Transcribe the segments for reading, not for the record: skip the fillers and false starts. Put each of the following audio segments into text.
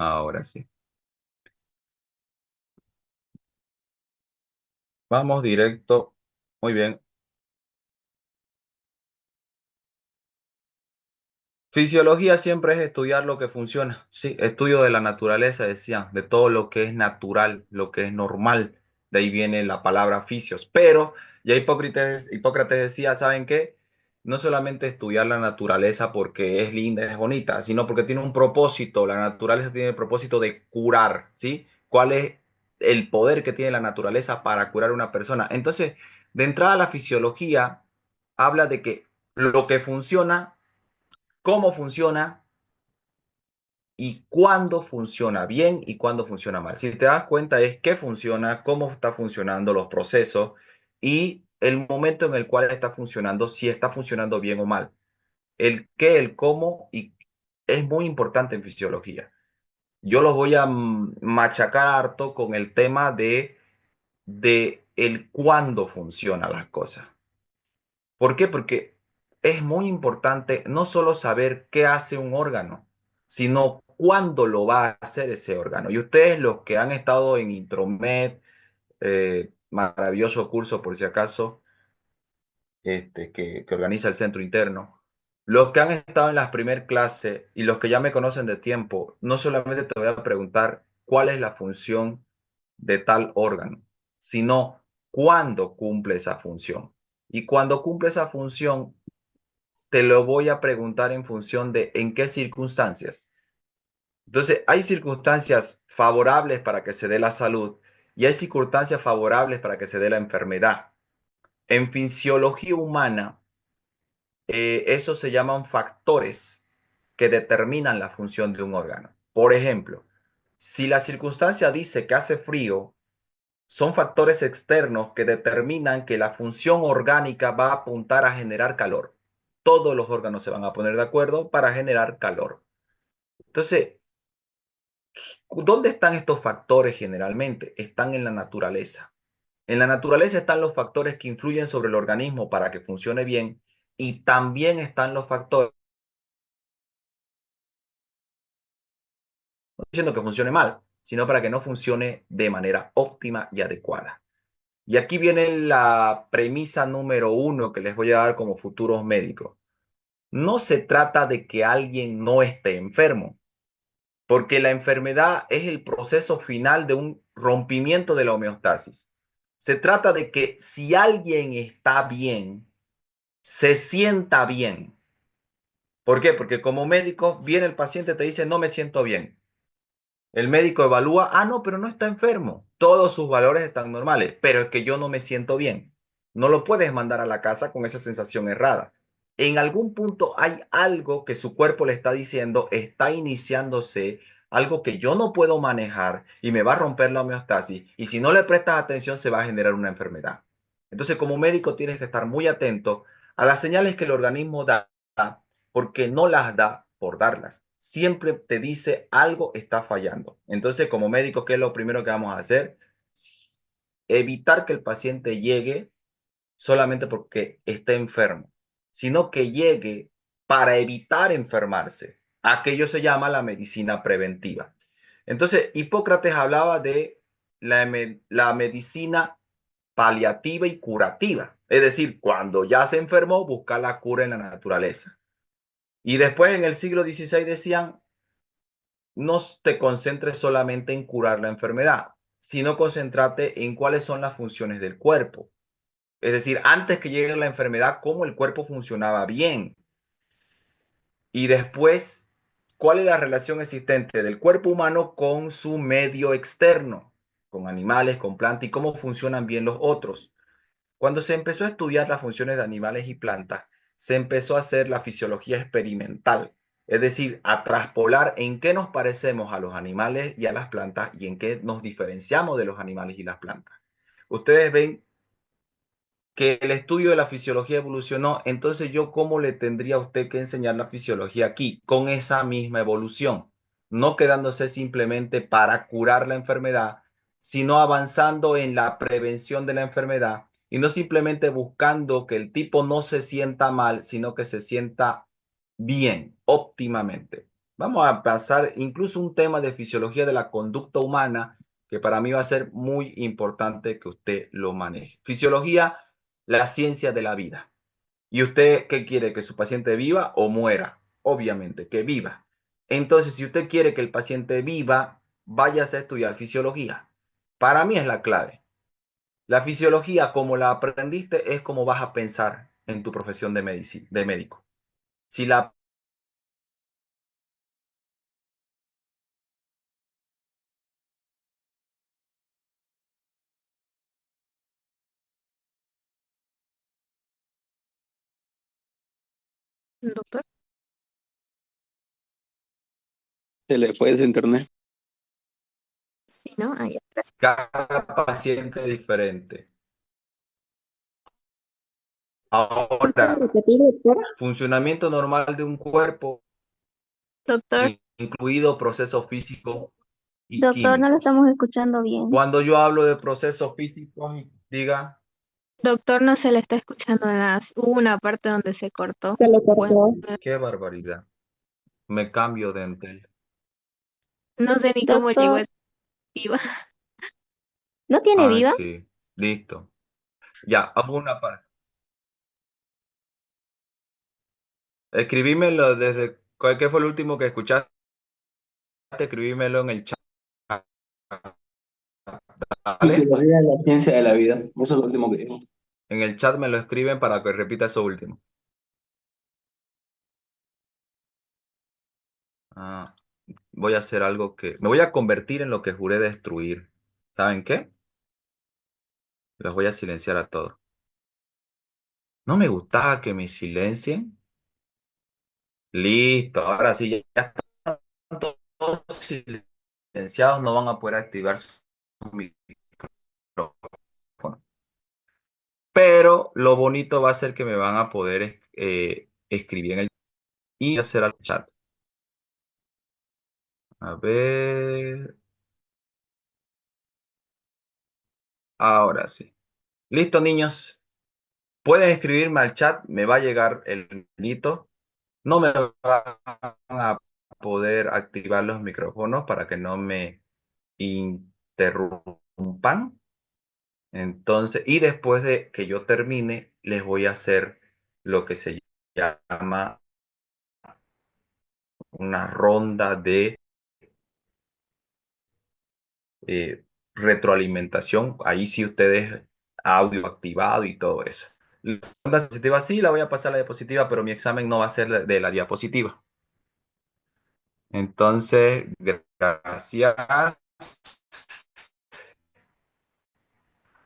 Ahora sí. Vamos directo. Muy bien. Fisiología siempre es estudiar lo que funciona. Sí, estudio de la naturaleza, decían, de todo lo que es natural, lo que es normal. De ahí viene la palabra fisios. Pero ya Hipócrates decía, ¿saben qué? No solamente estudiar la naturaleza porque es linda, es bonita, sino porque tiene un propósito. La naturaleza tiene el propósito de curar, ¿sí? ¿Cuál es el poder que tiene la naturaleza para curar a una persona? Entonces, de entrada, la fisiología habla de que lo que funciona, cómo funciona y cuándo funciona bien y cuándo funciona mal. Si te das cuenta es qué funciona, cómo está funcionando los procesos y el momento en el cual está funcionando, si está funcionando bien o mal. El qué, el cómo y es muy importante en fisiología. Yo los voy a machacar harto con el tema de el cuándo funcionan las cosas. ¿Por qué? Porque es muy importante no solo saber qué hace un órgano, sino cuándo lo va a hacer ese órgano. Y ustedes, los que han estado en Intromed, maravilloso curso por si acaso, que organiza el centro interno, los que han estado en las primeras clases y los que ya me conocen de tiempo, no solamente te voy a preguntar cuál es la función de tal órgano, sino cuándo cumple esa función. Y cuando cumple esa función, te lo voy a preguntar en función de en qué circunstancias. Entonces, hay circunstancias favorables para que se dé la salud y hay circunstancias favorables para que se dé la enfermedad. En fisiología humana, eso se llaman factores que determinan la función de un órgano. Por ejemplo, si la circunstancia dice que hace frío, son factores externos que determinan que la función orgánica va a apuntar a generar calor. Todos los órganos se van a poner de acuerdo para generar calor. Entonces, ¿dónde están estos factores generalmente? Están en la naturaleza. En la naturaleza están los factores que influyen sobre el organismo para que funcione bien y también están los factores, no estoy diciendo que funcione mal, sino para que no funcione de manera óptima y adecuada. Y aquí viene la premisa número uno que les voy a dar como futuros médicos. No se trata de que alguien no esté enfermo, porque la enfermedad es el proceso final de un rompimiento de la homeostasis. Se trata de que si alguien está bien, se sienta bien. ¿Por qué? Porque como médico viene el paciente, te dice, no me siento bien. El médico evalúa, no, pero no está enfermo. Todos sus valores están normales, pero es que yo no me siento bien. No lo puedes mandar a la casa con esa sensación errada. En algún punto hay algo que su cuerpo le está diciendo, está iniciándose algo que yo no puedo manejar y me va a romper la homeostasis. Y si no le prestas atención, se va a generar una enfermedad. Entonces, como médico, tienes que estar muy atento a las señales que el organismo da, porque no las da por darlas. Siempre te dice algo está fallando. Entonces, como médico, ¿qué es lo primero que vamos a hacer? Evitar que el paciente llegue solamente porque esté enfermo, sino que llegue para evitar enfermarse. Aquello se llama la medicina preventiva. Entonces, Hipócrates hablaba de la medicina paliativa y curativa. Es decir, cuando ya se enfermó, buscar la cura en la naturaleza. Y después en el siglo XVI decían, no te concentres solamente en curar la enfermedad, sino concéntrate en cuáles son las funciones del cuerpo. Es decir, antes que llegue la enfermedad, cómo el cuerpo funcionaba bien. Y después, cuál es la relación existente del cuerpo humano con su medio externo, con animales, con plantas y cómo funcionan bien los otros. Cuando se empezó a estudiar las funciones de animales y plantas, se empezó a hacer la fisiología experimental, es decir, a traspolar en qué nos parecemos a los animales y a las plantas y en qué nos diferenciamos de los animales y las plantas. Ustedes ven que el estudio de la fisiología evolucionó, entonces yo cómo le tendría a usted que enseñar la fisiología aquí, con esa misma evolución, no quedándose simplemente para curar la enfermedad, sino avanzando en la prevención de la enfermedad y no simplemente buscando que el tipo no se sienta mal, sino que se sienta bien, óptimamente. Vamos a pasar incluso un tema de fisiología de la conducta humana que para mí va a ser muy importante que usted lo maneje. Fisiología, la ciencia de la vida. ¿Y usted qué quiere? ¿Que su paciente viva o muera? Obviamente, que viva. Entonces, si usted quiere que el paciente viva, váyase a estudiar fisiología. Para mí es la clave. La fisiología, como la aprendiste, es como vas a pensar en tu profesión de médico. Si la Doctor, Se le fue su internet. sí, ¿no? Ahí gracias. cada paciente es diferente. Ahora, Repetir, doctor. funcionamiento normal de un cuerpo, Doctor, incluido procesos físicos y Doctor, no lo químicos. estamos escuchando bien. Cuando yo hablo de procesos físicos, diga, doctor, no se le está escuchando nada. Hubo una parte donde se cortó. Se le Pues, cortó. qué barbaridad. Me cambio de Entel. no sé ni cómo llegó Doctor, esa activa. ¿no tiene Ay, viva? sí, listo. Ya, hago una parte. Escribímelo desde, ¿qué fue el último que escuchaste? Escribímelo en el chat. ¿Vale? Fisiología de la ciencia de la vida. Eso es lo último que dijo. En el chat me lo escriben para que repita eso último. Ah, voy a hacer algo que... Me voy a convertir en lo que juré destruir. ¿Saben qué? Los voy a silenciar a todos. No me gustaba que me silencien. Listo, ahora sí, ya están todos silenciados, no van a poder activar su micrófono. Pero lo bonito va a ser que me van a poder escribir en el y hacer al chat. A ver, ahora sí. Listo, niños. Pueden escribirme al chat, me va a llegar el hito. No me van a poder activar los micrófonos para que no me interrumpan. Entonces, y después de que yo termine, les voy a hacer lo que se llama una ronda de retroalimentación. Ahí sí ustedes audio activado y todo eso. La ronda diapositiva sí la voy a pasar a la diapositiva, pero mi examen no va a ser de la diapositiva. Entonces, gracias.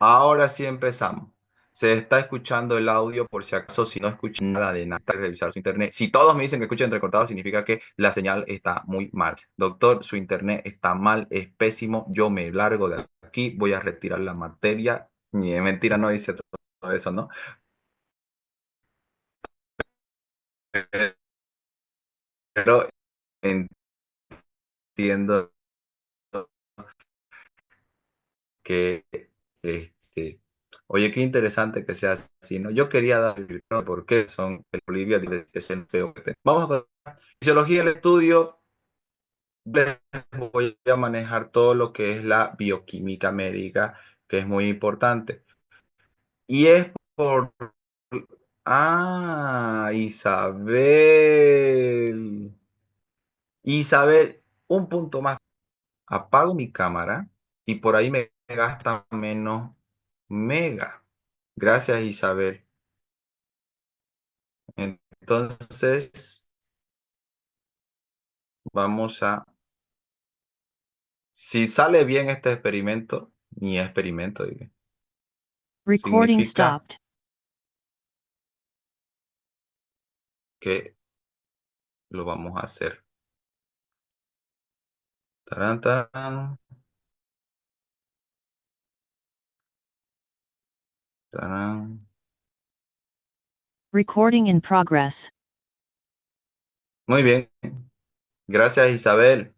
Ahora sí empezamos. Se está escuchando el audio por si acaso, si no escuchan nada de nada, revisar su internet. Si todos me dicen que escuchan recortado, significa que la señal está muy mal. Doctor, su internet está mal, es pésimo. Yo me largo de aquí, voy a retirar la materia. Ni es mentira, no dice todo eso, ¿no? Pero entiendo que, este, oye, qué interesante que sea así, ¿no? Yo quería dar el por qué son el Bolivia es el feo que tenemos. Vamos con fisiología del estudio. Les voy a manejar todo lo que es la bioquímica médica, que es muy importante. Y es por... Ah, Isabel. Isabel, un punto más. Apago mi cámara y por ahí me gasta menos mega. Gracias, Isabel. Entonces, vamos a... Si sale bien este experimento, mi experimento, dije, Recording significa stopped. que lo vamos a hacer. Tarán, tarán, tarán. Recording in progress. Muy bien. Gracias, Isabel.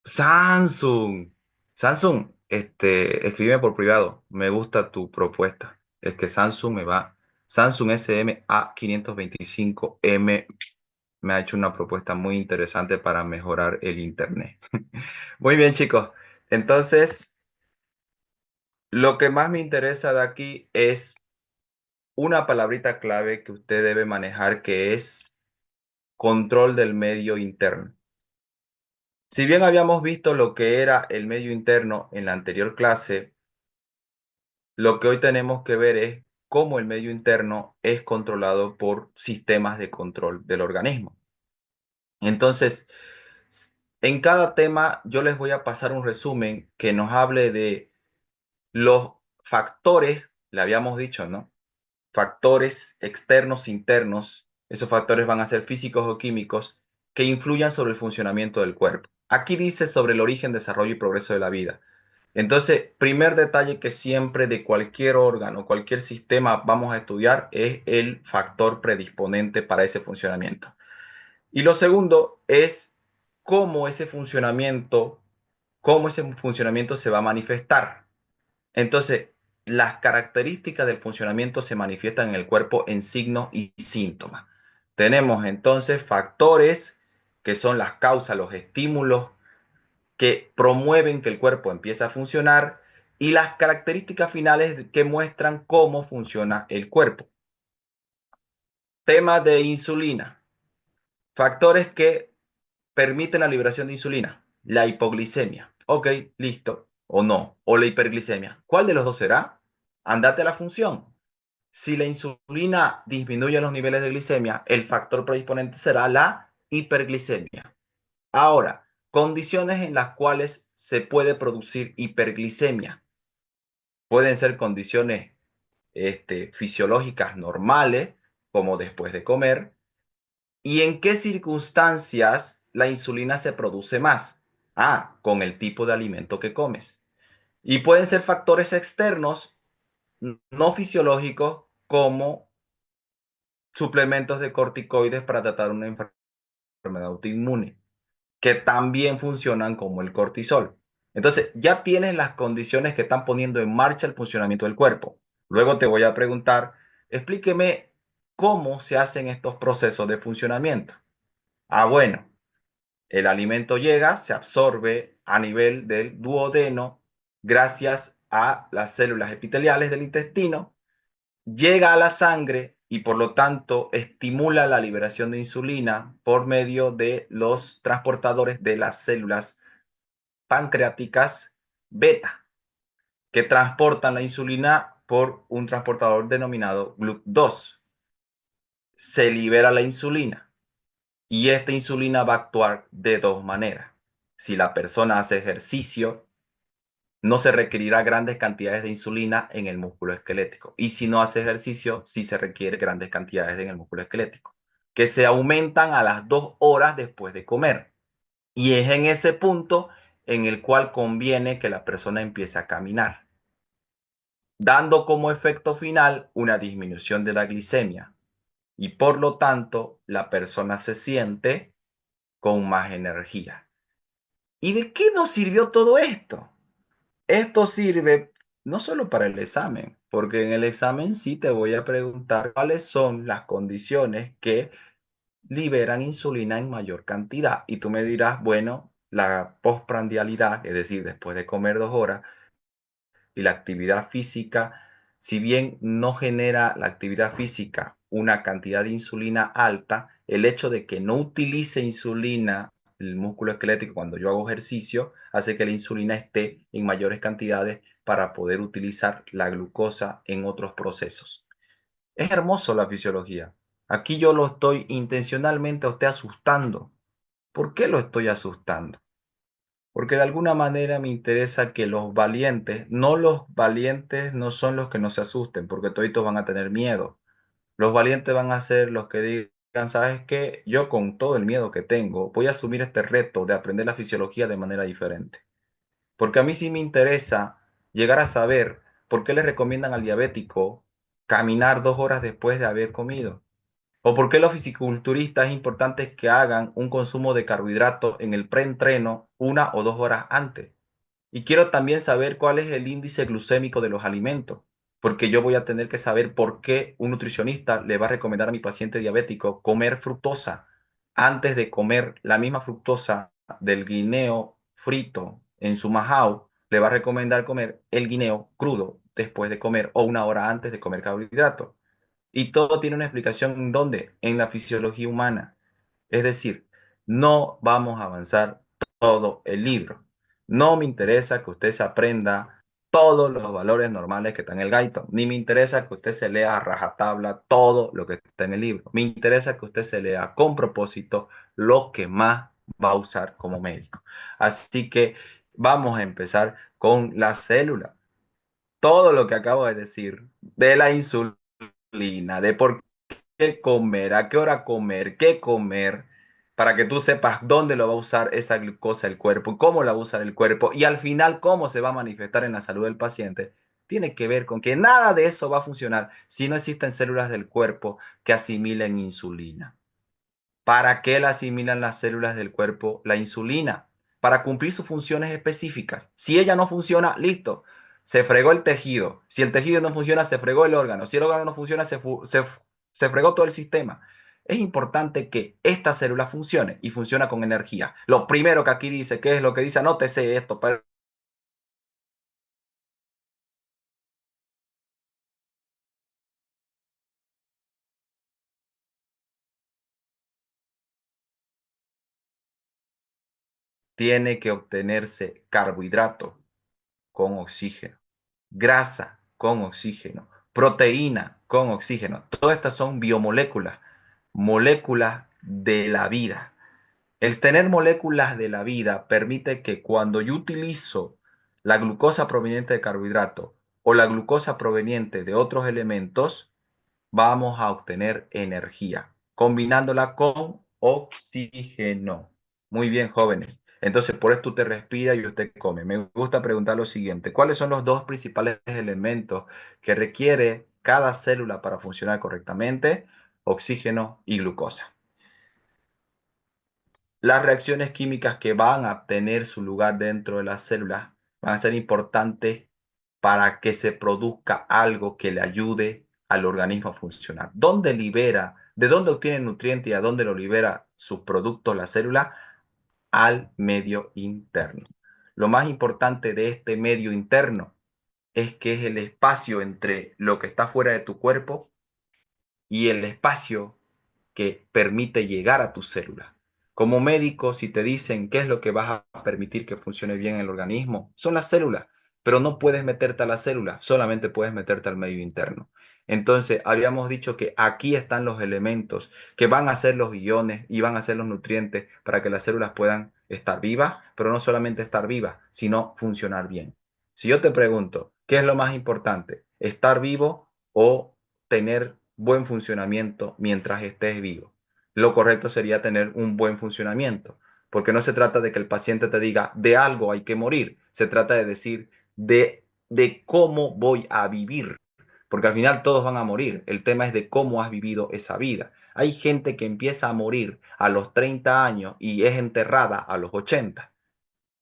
Samsung. Samsung, escríbeme por privado. Me gusta tu propuesta. Es que Samsung me va. Samsung SMA525M me ha hecho una propuesta muy interesante para mejorar el internet. Muy bien, chicos. Entonces, lo que más me interesa de aquí es una palabrita clave que usted debe manejar, que es control del medio interno. Si bien habíamos visto lo que era el medio interno en la anterior clase, lo que hoy tenemos que ver es cómo el medio interno es controlado por sistemas de control del organismo. Entonces, en cada tema yo les voy a pasar un resumen que nos hable de los factores, le habíamos dicho, ¿no? Factores externos, internos. Esos factores van a ser físicos o químicos que influyan sobre el funcionamiento del cuerpo. Aquí dice sobre el origen, desarrollo y progreso de la vida. Entonces, primer detalle que siempre de cualquier órgano, cualquier sistema vamos a estudiar es el factor predisponente para ese funcionamiento. Y lo segundo es cómo ese funcionamiento se va a manifestar. Entonces, las características del funcionamiento se manifiestan en el cuerpo en signos y síntomas. Tenemos entonces factores que son las causas, los estímulos que promueven que el cuerpo empiece a funcionar y las características finales que muestran cómo funciona el cuerpo. Tema de insulina. Factores que permiten la liberación de insulina. La hipoglicemia. Ok, listo. O no. O la hiperglicemia. ¿Cuál de los dos será? Andate a la función. Si la insulina disminuye los niveles de glicemia, el factor predisponente será la hiperglicemia. Ahora, condiciones en las cuales se puede producir hiperglicemia. Pueden ser condiciones fisiológicas normales, como después de comer. ¿Y en qué circunstancias la insulina se produce más? Con el tipo de alimento que comes. Y pueden ser factores externos, no fisiológicos, como suplementos de corticoides para tratar una enfermedad autoinmune, que también funcionan como el cortisol. Entonces, ya tienes las condiciones que están poniendo en marcha el funcionamiento del cuerpo. Luego te voy a preguntar, explíqueme cómo se hacen estos procesos de funcionamiento. Bueno, el alimento llega, se absorbe a nivel del duodeno gracias a las células epiteliales del intestino, llega a la sangre y por lo tanto estimula la liberación de insulina por medio de los transportadores de las células pancreáticas beta, que transportan la insulina por un transportador denominado GLUT2. Se libera la insulina y esta insulina va a actuar de dos maneras. Si la persona hace ejercicio, no se requerirá grandes cantidades de insulina en el músculo esquelético. Y si no hace ejercicio, sí se requiere grandes cantidades en el músculo esquelético, que se aumentan a las 2 horas después de comer. Y es en ese punto en el cual conviene que la persona empiece a caminar, dando como efecto final una disminución de la glicemia. Y por lo tanto, la persona se siente con más energía. ¿Y de qué nos sirvió todo esto? Esto sirve no solo para el examen, porque en el examen sí te voy a preguntar cuáles son las condiciones que liberan insulina en mayor cantidad. Y tú me dirás, bueno, la postprandialidad, es decir, después de comer 2 horas, y la actividad física, si bien no genera la actividad física una cantidad de insulina alta, el hecho de que no utilice insulina el músculo esquelético cuando yo hago ejercicio hace que la insulina esté en mayores cantidades para poder utilizar la glucosa en otros procesos. Es hermoso la fisiología. Aquí yo lo estoy intencionalmente a usted asustando. ¿Por qué lo estoy asustando? Porque de alguna manera me interesa que los valientes no son los que no se asusten, porque toditos van a tener miedo. Los valientes van a ser los que digan, ¿sabes qué? Yo con todo el miedo que tengo, voy a asumir este reto de aprender la fisiología de manera diferente. Porque a mí sí me interesa llegar a saber por qué le recomiendan al diabético caminar 2 horas después de haber comido. ¿O por qué los fisiculturistas es importante que hagan un consumo de carbohidratos en el preentreno 1 o 2 horas antes? Y quiero también saber cuál es el índice glucémico de los alimentos. porque yo voy a tener que saber por qué un nutricionista le va a recomendar a mi paciente diabético comer fructosa antes de comer la misma fructosa del guineo frito en su majao. Le va a recomendar comer el guineo crudo después de comer o una hora antes de comer carbohidratos. Y todo tiene una explicación en dónde, en la fisiología humana. Es decir, no vamos a avanzar todo el libro. No me interesa que usted se aprenda todos los valores normales que están en el Gaito, ni me interesa que usted se lea a rajatabla todo lo que está en el libro. Me interesa que usted se lea con propósito lo que más va a usar como médico. Así que vamos a empezar con la célula. Todo lo que acabo de decir de la insulina, de por qué comer, a qué hora comer, qué comer, para que tú sepas dónde lo va a usar esa glucosa el cuerpo, cómo la va a usar el cuerpo y al final cómo se va a manifestar en la salud del paciente, tiene que ver con que nada de eso va a funcionar si no existen células del cuerpo que asimilen insulina. ¿Para qué la asimilan las células del cuerpo la insulina? Para cumplir sus funciones específicas. Si ella no funciona, listo. Se fregó el tejido. Si el tejido no funciona, se fregó el órgano. Si el órgano no funciona, se fregó todo el sistema. Es importante que esta célula funcione y funciona con energía. Lo primero que aquí dice, ¿qué es lo que dice? Anótese esto, pero tiene que obtenerse carbohidrato con oxígeno, grasa con oxígeno, proteína con oxígeno. Todas estas son biomoléculas, moléculas de la vida. El tener moléculas de la vida permite que cuando yo utilizo la glucosa proveniente de carbohidrato o la glucosa proveniente de otros elementos, vamos a obtener energía, combinándola con oxígeno. Muy bien, jóvenes. Entonces, por esto usted respira y usted come. Me gusta preguntar lo siguiente. ¿Cuáles son los dos principales elementos que requiere cada célula para funcionar correctamente? Oxígeno y glucosa. Las reacciones químicas que van a tener su lugar dentro de las células van a ser importantes para que se produzca algo que le ayude al organismo a funcionar. ¿Dónde libera? ¿De dónde obtiene nutriente y a dónde lo libera sus productos la célula? Al medio interno. Lo más importante de este medio interno es que es el espacio entre lo que está fuera de tu cuerpo y el espacio que permite llegar a tu célula. Como médico, si te dicen qué es lo que vas a permitir que funcione bien en el organismo, son las células, pero no puedes meterte a la célula, solamente puedes meterte al medio interno. Entonces, habíamos dicho que aquí están los elementos que van a ser los iones y van a ser los nutrientes para que las células puedan estar vivas, pero no solamente estar vivas, sino funcionar bien. Si yo te pregunto, ¿qué es lo más importante? ¿Estar vivo o tener buen funcionamiento mientras estés vivo? Lo correcto sería tener un buen funcionamiento, porque no se trata de que el paciente te diga de algo hay que morir, se trata de decir de cómo voy a vivir, porque al final todos van a morir, el tema es de cómo has vivido esa vida. Hay gente que empieza a morir a los 30 años y es enterrada a los 80,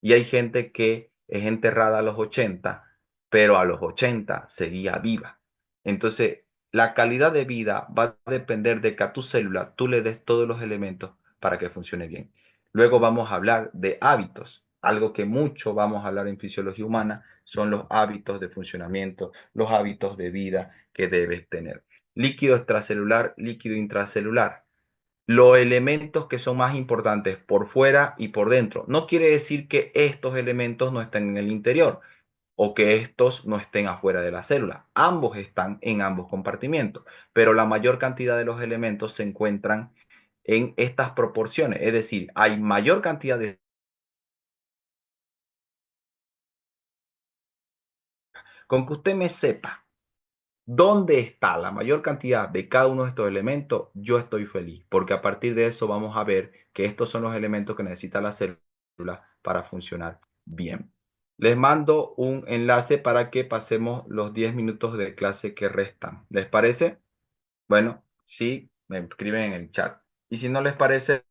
y hay gente que es enterrada a los 80, pero a los 80 seguía viva. Entonces, la calidad de vida va a depender de que a tu célula tú le des todos los elementos para que funcione bien. Luego vamos a hablar de hábitos. Algo que mucho vamos a hablar en fisiología humana son los hábitos de funcionamiento, los hábitos de vida que debes tener. Líquido extracelular, líquido intracelular, los elementos que son más importantes por fuera y por dentro. No quiere decir que estos elementos no estén en el interior o que estos no estén afuera de la célula. Ambos están en ambos compartimientos, pero la mayor cantidad de los elementos se encuentran en estas proporciones. Es decir, hay mayor cantidad de... Con que usted me sepa dónde está la mayor cantidad de cada uno de estos elementos, yo estoy feliz, porque a partir de eso vamos a ver que estos son los elementos que necesita la célula para funcionar bien. Les mando un enlace para que pasemos los 10 minutos de clase que restan. ¿Les parece? Bueno, sí, me escriben en el chat. Y si no les parece,